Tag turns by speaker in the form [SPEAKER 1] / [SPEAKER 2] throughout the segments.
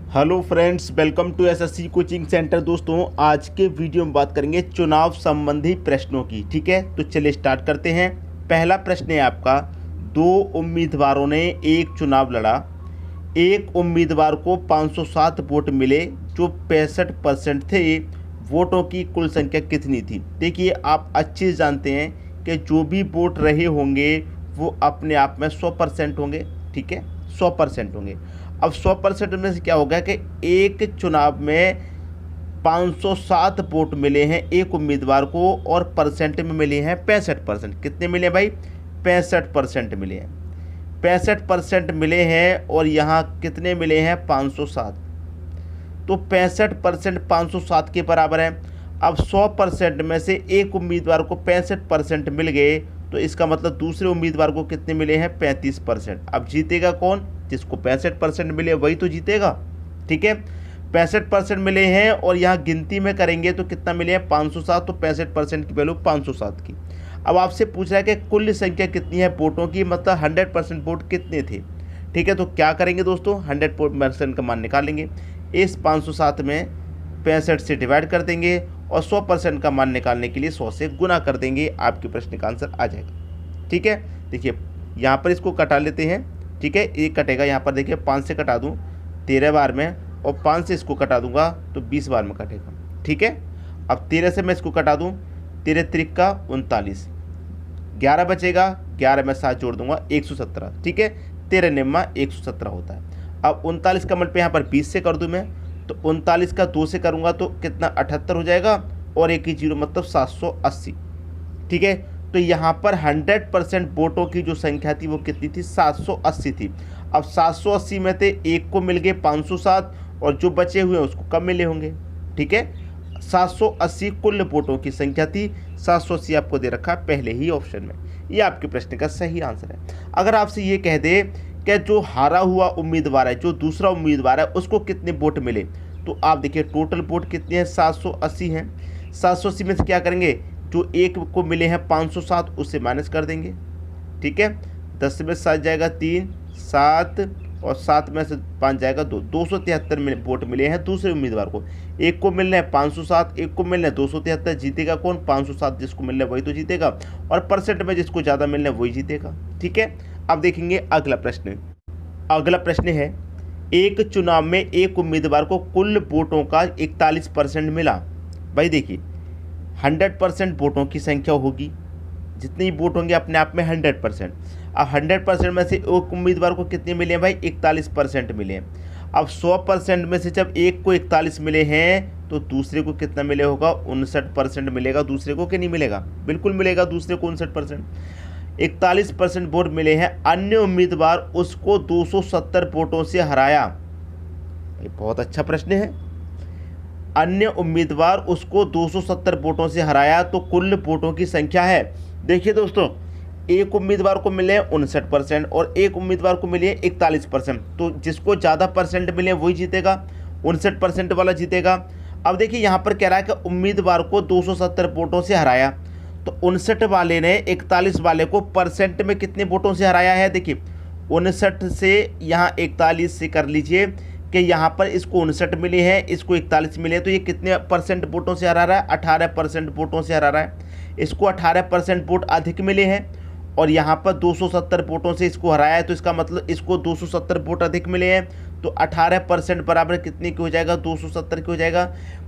[SPEAKER 1] Hello friends, welcome to SSC coaching centre. दोस्तों, आज के वीडियो में बात करेंगे चुनाव संबंधी प्रश्नों की। ठीक है, तो चलिए स्टार्ट करते हैं। पहला प्रश्न है आपका, दो उम्मीदवारों ने एक चुनाव लड़ा। एक उम्मीदवार को 507 वोट मिले जो 65% थे। वोटों की कुल संख्या कितनी थी? देखिए, आप अच्छे जानते हैं कि जो भी वोट रहे होंगे वो अपने आप में 100% होंगे। ठीक है, 100% होंगे। अब 100% में से क्या होगा कि एक चुनाव में 507 वोट मिले हैं एक उम्मीदवार को और परसेंट में मिले हैं 65%। कितने मिले हैं भाई? 65% मिले हैं। 65% मिले हैं और यहाँ कितने मिले हैं? 507। तो 65% 507 के बराबर है। अब 100% में से एक उम्मीदवार को 65% मिल गए तो इसका मतलब दूसरे उम्मीदवार को कितने मिले हैं? 35%। अब जीतेगा कौन? जिसको 65% मिले वही तो जीतेगा। ठीक है, 65% मिले हैं और यहाँ गिनती में करेंगे तो कितना मिले हैं? 507। तो 65% की वैल्यू 507 की। अब आपसे पूछ रहा है कि कुल संख्या कितनी है वोटों की, मतलब 100% वोट कितने थे। ठीक है, तो क्या करेंगे दोस्तों? 100% का मान निकालेंगे। इस 507 में 65 से डिवाइड कर देंगे और 100% का मान निकालने के लिए 100 से गुना कर देंगे। आपके प्रश्न का आंसर आ जाएगा। ठीक है, देखिए यहाँ पर इसको कटा लेते हैं। ठीक है, एक कटेगा यहाँ पर, देखिए 5 से कटा दूँ 13 बार में और 5 से इसको कटा दूंगा तो 20 बार में कटेगा। ठीक है, अब 13 से मैं इसको कटा दूँ, 13 त्रिक का 39, 11 बचेगा, 11 में 7 जोड़ दूंगा 117। ठीक है, 13 निम्मा 117 होता है। अब 39 का मल्टीप्लाई यहाँ पर 20 से कर दूँ मैं, तो 39 का 2 से करूँगा तो कितना? 78 हो जाएगा और एक ही जीरो मतलब 780। ठीक है, तो यहाँ पर 100% वोटों की जो संख्या थी वो कितनी थी? 780 थी। अब 780 में से एक को मिल गए 507 और जो बचे हुए हैं उसको कम मिले होंगे। ठीक है, 780 कुल वोटों की संख्या थी। 780 आपको दे रखा है पहले ही ऑप्शन में। ये आपके प्रश्न का सही आंसर है। अगर आपसे ये कह दे कि जो हारा हुआ उम्मीदवार है, जो दूसरा उम्मीदवार है, उसको कितने वोट मिले, तो आप देखिए टोटल वोट कितने हैं? 780 हैं। 780 में से क्या करेंगे? जो एक को मिले हैं 507 उससे माइनस कर देंगे। ठीक है, 10 में 7 जाएगा 3, 7 और 7 में से 5 जाएगा 2, 273 वोट मिले हैं दूसरे उम्मीदवार को। एक को मिलने हैं 507, एक को मिलने हैं 273। जीतेगा कौन? 507 जिसको मिलने वही तो जीतेगा और परसेंट में जिसको ज़्यादा मिलने वही जीतेगा। ठीक है, अब देखेंगे अगला प्रश्न। अगला प्रश्न है, एक चुनाव में एक उम्मीदवार को कुल वोटों का 41% मिला। भाई देखिए, 100% वोटों की संख्या होगी, जितनी वोट होंगे अपने आप में 100%। अब 100% में से एक उम्मीदवार को कितने मिले हैं भाई? 41% मिले हैं। अब 100% में से जब एक को 41 मिले हैं तो दूसरे को कितना मिले होगा? 59% मिलेगा। दूसरे को कि नहीं मिलेगा? बिल्कुल मिलेगा, दूसरे को 59%। 41% वोट मिले हैं, अन्य उम्मीदवार उसको 270 वोटों से हराया। ये बहुत अच्छा प्रश्न है। अन्य उम्मीदवार उसको 270 वोटों से हराया तो कुल वोटों की संख्या है। देखिए दोस्तों, एक उम्मीदवार को मिले 59% और एक उम्मीदवार को मिले 41%। तो जिसको ज़्यादा परसेंट मिले वही जीतेगा, 59% वाला जीतेगा। अब देखिए यहाँ पर कह रहा है कि उम्मीदवार को 270 वोटों से हराया, तो 59 वाले ने 41 वाले को परसेंट में कितने वोटों से हराया है? देखिए 59 से यहाँ 41 से कर लीजिए कि यहाँ पर इसको 59 मिले हैं, इसको 41 मिले हैं, तो ये कितने परसेंट वोटों से हरा रहा है? 18% वोटों से हरा रहा है। इसको 18% वोट अधिक मिले हैं और यहाँ पर 270 वोटों से इसको हराया है, तो इसका मतलब इसको 270 वोट अधिक मिले हैं। तो 18% बराबर कितने की हो जाएगा? 270 की हो जाएगा।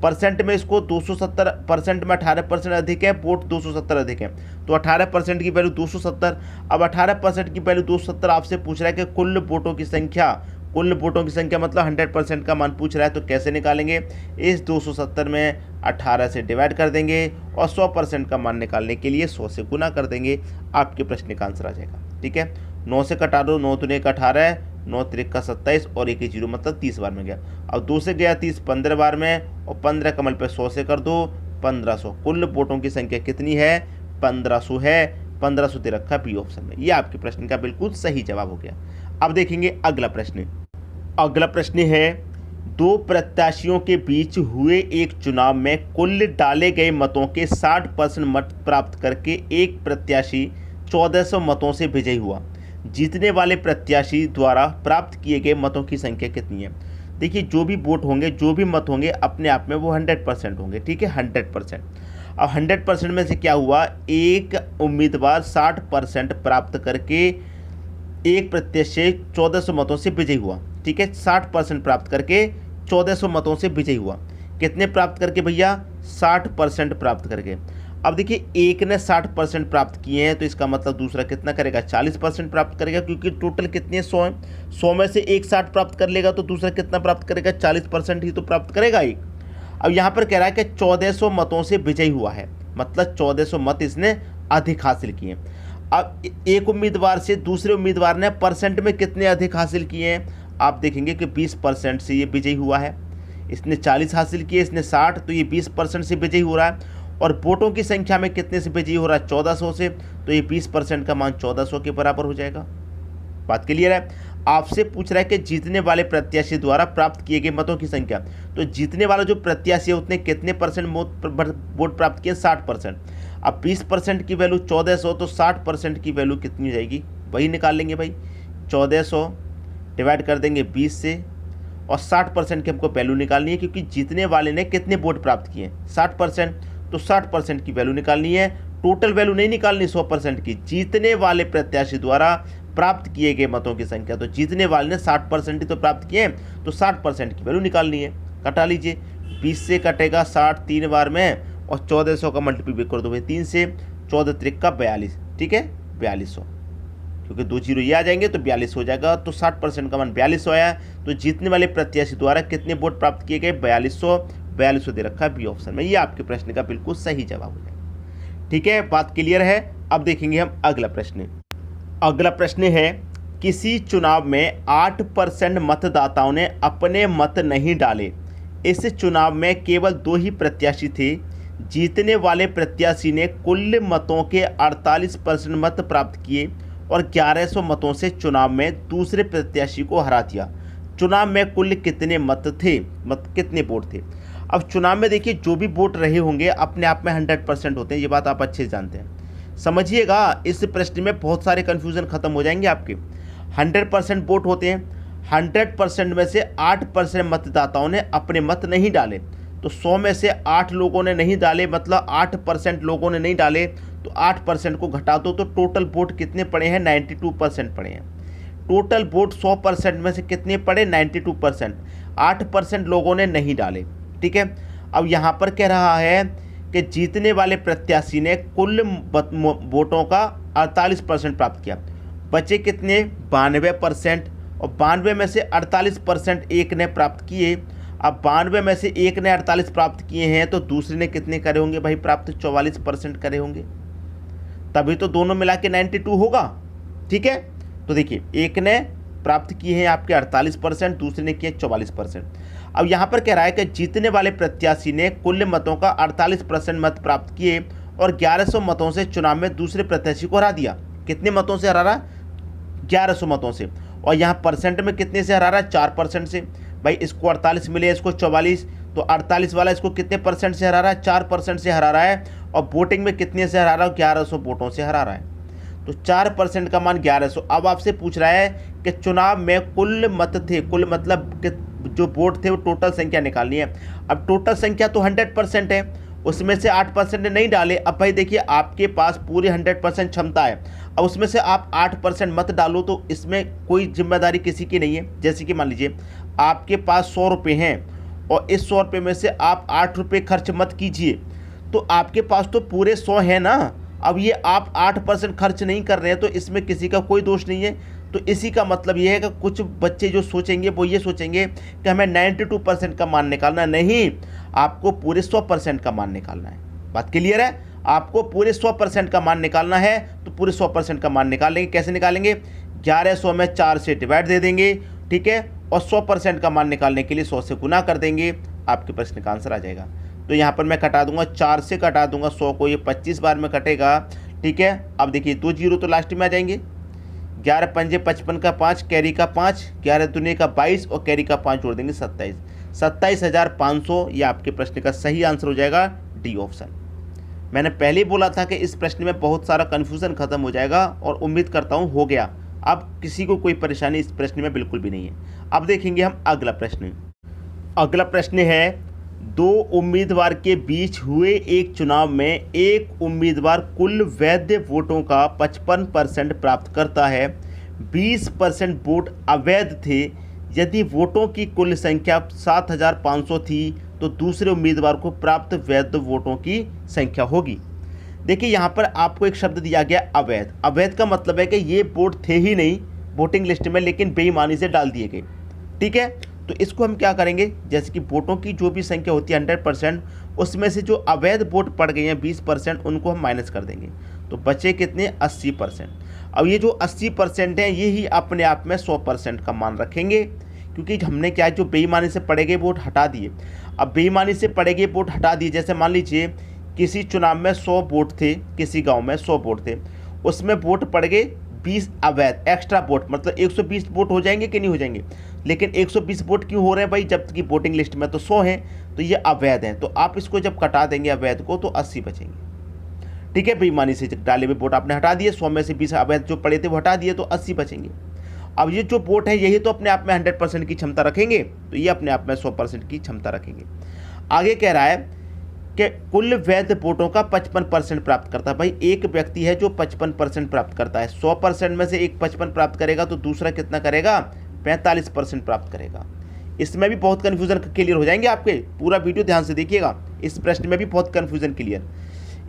[SPEAKER 1] परसेंट में इसको 270% में 18% अधिक है, वोट 270 अधिक है, तो 18% की वैल्यू 270। अब 18% की वैल्यू 270 आपसे पूछ रहा है कि कुल वोटों की संख्या, कुल वोटों की संख्या मतलब 100% का मान पूछ रहा है, तो कैसे निकालेंगे? इस 270 में 18 से डिवाइड कर देंगे और 100% का मान निकालने के लिए 100 से गुना कर देंगे। आपके प्रश्न का आंसर आ जाएगा। ठीक है, 9 से कटा दो, 9 दूने का 18, 9 त्रिक का 27 और एक ही जीरो मतलब 30 बार में गया। अब 2 से गया 30 15 बार में और 15 कमल पे 100 से कर दो 1500। कुल वोटों की संख्या कितनी है? 1500 है। 1500 दे रखा बी ऑप्शन में। ये आपके प्रश्न का बिल्कुल सही जवाब हो गया। अब देखेंगे अगला प्रश्न। अगला प्रश्न है, दो प्रत्याशियों के बीच हुए एक चुनाव में कुल डाले गए मतों के 60% मत प्राप्त करके एक प्रत्याशी 1400 मतों से विजयी हुआ। जीतने वाले प्रत्याशी द्वारा प्राप्त किए गए मतों की संख्या कितनी है? देखिए जो भी वोट होंगे, जो भी मत होंगे, अपने आप में वो 100% होंगे, ठीक है, 100%। अब 100% में से क्या हुआ, एक उम्मीदवार 60% प्राप्त करके एक प्रत्याशी 1400 मतों से विजयी हुआ, ठीक है, 60% प्राप्त करके 1400 मतों से विजयी हुआ। कितने प्राप्त करके भैया, 60% प्राप्त करके। अब देखिए एक ने 60% प्राप्त किए हैं, तो इसका मतलब दूसरा कितना करेगा, 40% प्राप्त करेगा, क्योंकि टोटल कितने 100 हैं, 100 में से एक 60 प्राप्त कर लेगा तो दूसरा कितना प्राप्त करेगा, 40% ही तो प्राप्त करेगा एक। अब यहाँ पर कह रहा है कि 1400 मतों से विजयी हुआ है, मतलब 1400 मत इसने अधिक हासिल किए। अब एक उम्मीदवार से दूसरे उम्मीदवार ने परसेंट में कितने अधिक हासिल किए हैं, आप देखेंगे कि 20% से ये विजयी हुआ है। इसने 40 हासिल किए, इसने 60, तो ये 20% से विजयी हो रहा है। और वोटों की संख्या में कितने से विजयी हो रहा है, 1400 से, तो ये 20% का मान 1400 के बराबर हो जाएगा। बात क्लियर है। आपसे पूछ रहा है कि जीतने वाले प्रत्याशी द्वारा प्राप्त किए गए मतों की संख्या, तो जीतने वाला जो प्रत्याशी है उसने कितने परसेंट वोट प्राप्त किए, 60%। अब 20% की वैल्यू 1400, तो 60% की वैल्यू कितनी हो जाएगी, वही निकाल लेंगे भाई, 1400 डिवाइड कर देंगे 20 से, और 60% की हमको वैल्यू निकालनी है, क्योंकि जीतने वाले ने कितने वोट प्राप्त किए, 60%, तो 60% की वैल्यू निकालनी है। टोटल वैल्यू नहीं निकालनी 100% की, जीतने वाले प्रत्याशी द्वारा प्राप्त किए गए मतों की संख्या, तो जीतने वाले ने 60% ही तो प्राप्त किए, तो 60% की वैल्यू निकालनी है। कटा लीजिए, 20 से कटेगा 60 3 बार में, और 1400 का मल्टीप्लाई कर दो भाई 3 से, 14 त्रिक का 42, ठीक है, 4200, क्योंकि 2 जीरो ये आ जाएंगे तो 42 हो जाएगा। तो 60% का मान 4200 आया। तो जीतने वाले प्रत्याशी द्वारा कितने वोट प्राप्त किए गए, 4200 दे रखा है बी ऑप्शन में। ये आपके प्रश्न का बिल्कुल सही जवाब हो जाएगा, ठीक है, बात क्लियर है। अब देखेंगे हम अगला प्रश्न। अगला प्रश्न है, किसी चुनाव में 8% मतदाताओं ने अपने मत नहीं डाले। इस चुनाव में केवल 2 ही प्रत्याशी थे। जीतने वाले प्रत्याशी ने कुल मतों के 48% मत प्राप्त किए और 1100 मतों से चुनाव में दूसरे प्रत्याशी को हरा दिया। चुनाव में कुल कितने मत थे, कितने वोट थे। अब चुनाव में देखिए जो भी वोट रहे होंगे अपने आप में 100% होते हैं, ये बात आप अच्छे से जानते हैं। समझिएगा, इस प्रश्न में बहुत सारे कन्फ्यूज़न खत्म हो जाएंगे आपके। 100% वोट होते हैं, 100% में से 8% मतदाताओं ने अपने मत नहीं डाले। तो 100 में से 8 लोगों ने नहीं डाले, मतलब 8% लोगों ने नहीं डाले, तो 8% को घटा दो तो टोटल वोट कितने पड़े हैं, 92% पड़े हैं। टोटल वोट 100% में से कितने पड़े, 92%। 8% लोगों ने नहीं डाले, ठीक है। अब यहाँ पर कह रहा है कि जीतने वाले प्रत्याशी ने कुल वोटों का 48% प्राप्त किया। बचे कितने, 92%, और 92 में से 48% एक ने प्राप्त किए। अब 92 में से एक ने 48 प्राप्त किए हैं, तो दूसरे ने कितने करे होंगे भाई प्राप्त, 44% करे होंगे, तभी तो दोनों मिला के 92 होगा, ठीक है। तो देखिए एक ने प्राप्त किए हैं आपके 48%, दूसरे ने किए 44%। अब यहाँ पर कह रहा है कि जीतने वाले प्रत्याशी ने कुल मतों का 48% मत प्राप्त किए और 1100 मतों से चुनाव में दूसरे प्रत्याशी को हरा दिया। कितने मतों से हरा रहा, 1100 मतों से। और यहाँ परसेंट में कितने से हरा रहा है, 4% से। भाई इसको 48 मिले, इसको 44, तो 48 वाला इसको कितने परसेंट से हरा रहा है, 4% से हरा रहा है। और वोटिंग में कितने से हरा रहा है, 1100 वोटों से हरा रहा है। तो 4% का मान 1100। अब आपसे पूछ रहा है कि चुनाव में कुल मत थे, कुल मतलब कि जो वोट थे वो टोटल संख्या निकालनी है। अब टोटल संख्या तो 100% है, उसमें से 8% ने नहीं डाले। अब भाई देखिए आपके पास पूरी 100% क्षमता है, अब उसमें से आप 8% मत डालो, तो इसमें कोई जिम्मेदारी किसी की नहीं है। जैसे कि मान लीजिए आपके पास 100 रुपये हैं और इस 100 रुपये में से आप 8 रुपये खर्च मत कीजिए, तो आपके पास तो पूरे 100 हैं ना। अब ये आप 8% खर्च नहीं कर रहे हैं, तो इसमें किसी का कोई दोष नहीं है। तो इसी का मतलब ये है कि कुछ बच्चे जो सोचेंगे वो ये सोचेंगे कि हमें 92% का मान निकालना, नहीं, आपको पूरे 100% का मान निकालना है। बात क्लियर है, आपको पूरे 100% का मान निकालना है, तो पूरे 100% का मान निकाल लेंगे। कैसे निकालेंगे, 1100 में 4 से डिवाइड दे देंगे, ठीक है, और 100% का मान निकालने के लिए 100 से गुना कर देंगे, आपके प्रश्न का आंसर आ जाएगा। तो यहाँ पर मैं कटा दूंगा, 4 से कटा दूंगा 100 को, ये 25 बार में कटेगा, ठीक है। अब देखिए 2 जीरो तो लास्ट में आ जाएंगे, 11 पंजे 55 का 5, कैरी का 5, 11 दूनी का 22 और कैरी का 5 जोड़ देंगे 27, 27,500। ये आपके प्रश्न का सही आंसर हो जाएगा, डी ऑप्शन। मैंने पहले ही बोला था कि इस प्रश्न में बहुत सारा कन्फ्यूज़न खत्म हो जाएगा, और उम्मीद करता हूँ हो गया। अब किसी को कोई परेशानी इस प्रश्न में बिल्कुल भी नहीं है। अब देखेंगे हम अगला प्रश्न। अगला प्रश्न है, दो उम्मीदवार के बीच हुए एक चुनाव में एक उम्मीदवार कुल वैध वोटों का 55% प्राप्त करता है, 20% वोट अवैध थे। यदि वोटों की कुल संख्या 7500 थी तो दूसरे उम्मीदवार को प्राप्त वैध वोटों की संख्या होगी। देखिए यहाँ पर आपको एक शब्द दिया गया अवैध। अवैध का मतलब है कि ये वोट थे ही नहीं वोटिंग लिस्ट में, लेकिन बेईमानी से डाल दिए गए। ठीक है, तो इसको हम क्या करेंगे, जैसे कि वोटों की जो भी संख्या होती है 100%, उसमें से जो अवैध वोट पड़ गए हैं 20%, उनको हम माइनस कर देंगे, तो बचे कितने 80%। अब ये जो 80% हैं ये ही अपने आप में 100% का मान रखेंगे, क्योंकि हमने क्या है जो बेईमानी से पड़े गए वोट हटा दिए। अब बेईमानी से पड़े गए वोट हटा दिए, जैसे मान लीजिए किसी चुनाव में 100 वोट थे, किसी गांव में 100 वोट थे, उसमें वोट पड़ गए 20 अवैध एक्स्ट्रा वोट, मतलब 120 वोट हो जाएंगे कि नहीं हो जाएंगे। लेकिन 120 वोट क्यों हो रहे हैं भाई, जबकि वोटिंग लिस्ट में तो 100 हैं, तो ये अवैध हैं। तो आप इसको जब कटा देंगे अवैध को तो 80 बचेंगे। ठीक है, बेईमानी से डाले हुए वोट आपने हटा दिए, 100 में से 20 अवैध जो पड़े थे वो हटा दिए, तो 80 बचेंगे। अब ये जो वोट है यही तो अपने आप में 100% की क्षमता रखेंगे, तो ये अपने आप में 100% की क्षमता रखेंगे। आगे कह रहा है कि कुल वैध वोटों का 55% प्राप्त करता है। भाई एक व्यक्ति है जो 55% प्राप्त करता है, 100% में से एक 55 प्राप्त करेगा तो दूसरा कितना करेगा, 45% प्राप्त करेगा। इसमें भी बहुत कन्फ्यूजन क्लियर हो जाएंगे आपके, पूरा वीडियो ध्यान से देखिएगा। इस प्रश्न में भी बहुत कन्फ्यूजन क्लियर,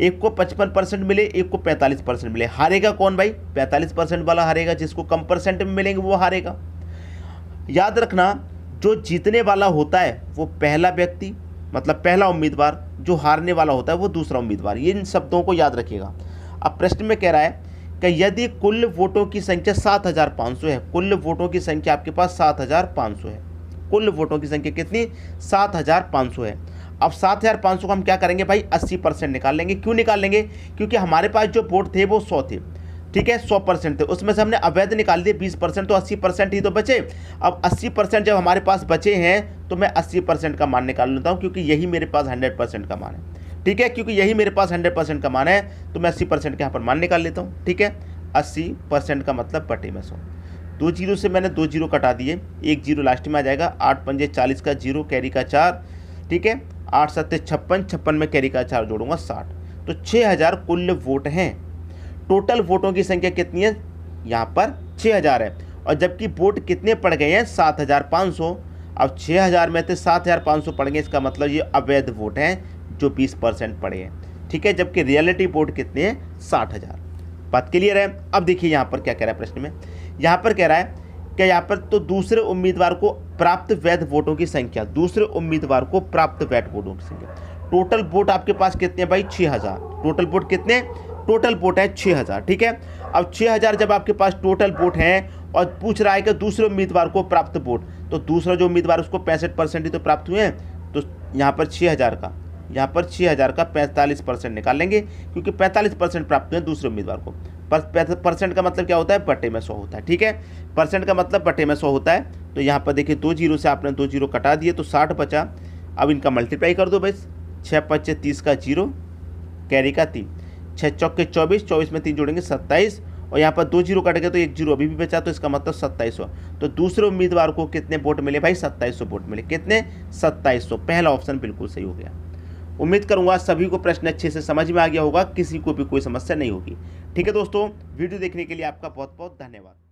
[SPEAKER 1] एक को 55% मिले, एक को 45% मिले, हारेगा कौन भाई, 45% वाला हारेगा, जिसको कम परसेंट में मिलेंगे वो हारेगा। याद रखना, जो जीतने वाला होता है वो पहला व्यक्ति, मतलब पहला उम्मीदवार, जो हारने वाला होता है वो दूसरा उम्मीदवार। ये इन शब्दों को याद रखिएगा। अब प्रश्न में कह रहा है कि यदि कुल वोटों की संख्या 7500 है, कुल वोटों की संख्या आपके पास 7500 है, कुल वोटों की संख्या कितनी 7500 है। अब 7500 को हम क्या करेंगे भाई, 80% निकाल लेंगे। क्यों निकाल लेंगे, क्योंकि हमारे पास जो वोट थे वो 100 थे। ठीक है, 100% थे, उसमें से हमने अवैध निकाल दिए 20%, तो 80% ही तो बचे। अब 80% जब हमारे पास बचे हैं तो मैं 80% का मान निकाल लेता हूँ, क्योंकि यही मेरे पास 100% का मान है। ठीक है, क्योंकि यही मेरे पास 100% का मान है, तो मैं 80% के यहाँ पर मान निकाल लेता हूँ। ठीक है, 80% का मतलब बटे में 100। 2 जीरो से मैंने 2 जीरो कटा दिए, 1 जीरो लास्ट में आ जाएगा, 8 पंजे 40 का जीरो, कैरी का 4। ठीक है, 8 सत्ते 56, 56 में कैरी का 4 जोड़ूंगा 60, तो 6000 कुल वोट हैं। टोटल वोटों की संख्या कितनी है, यहाँ पर 6000 है, और जबकि वोट कितने पड़ गए हैं 7500। अब 6000 में से 7500 पड़ गए, इसका मतलब ये अवैध वोट हैं जो 20% पड़े हैं। ठीक है, जबकि रियलिटी वोट कितने हैं 60000। बात क्लियर है। अब देखिए यहाँ पर क्या कह रहा है प्रश्न में, यहाँ पर कह रहा है कि यहाँ पर तो दूसरे उम्मीदवार को प्राप्त वैध वोटों की संख्या, दूसरे उम्मीदवार को प्राप्त वैध वोटों की संख्या, टोटल वोट आपके पास कितने हैं भाई 6000। टोटल वोट कितने, टोटल वोट है 6000। ठीक है, अब 6000 जब आपके पास टोटल वोट हैं और पूछ रहा है कि दूसरे उम्मीदवार को प्राप्त वोट, तो दूसरा जो उम्मीदवार उसको 65% ही तो प्राप्त हुए हैं, तो यहाँ पर 6000 का, यहाँ पर 6000 का 45% निकाल लेंगे, क्योंकि 45% प्राप्त हुए हैं दूसरे उम्मीदवार को। परसेंट का मतलब क्या होता है, बटे में 100 होता है। ठीक है, परसेंट का मतलब बटे में 100 होता है। तो यहाँ पर देखिए 2 जीरो से आपने 2 जीरो कटा दिए, तो 60 बचा। अब इनका मल्टीप्लाई कर दो भाई, 6 पच्चे 30 का जीरो, कैरी का 3, 6 चौके 24, 24 में 3 जोड़ेंगे 27, और यहाँ पर 2 जीरो कट गए तो 1 जीरो अभी भी बचा, तो इसका मतलब 2700। तो दूसरे उम्मीदवार को कितने वोट मिले भाई, 2700 वोट मिले। कितने, 2700। पहला ऑप्शन बिल्कुल सही हो गया। उम्मीद करूंगा सभी को प्रश्न अच्छे से समझ में आ गया होगा, किसी को भी कोई समस्या नहीं होगी। ठीक है दोस्तों, वीडियो देखने के लिए आपका बहुत बहुत धन्यवाद।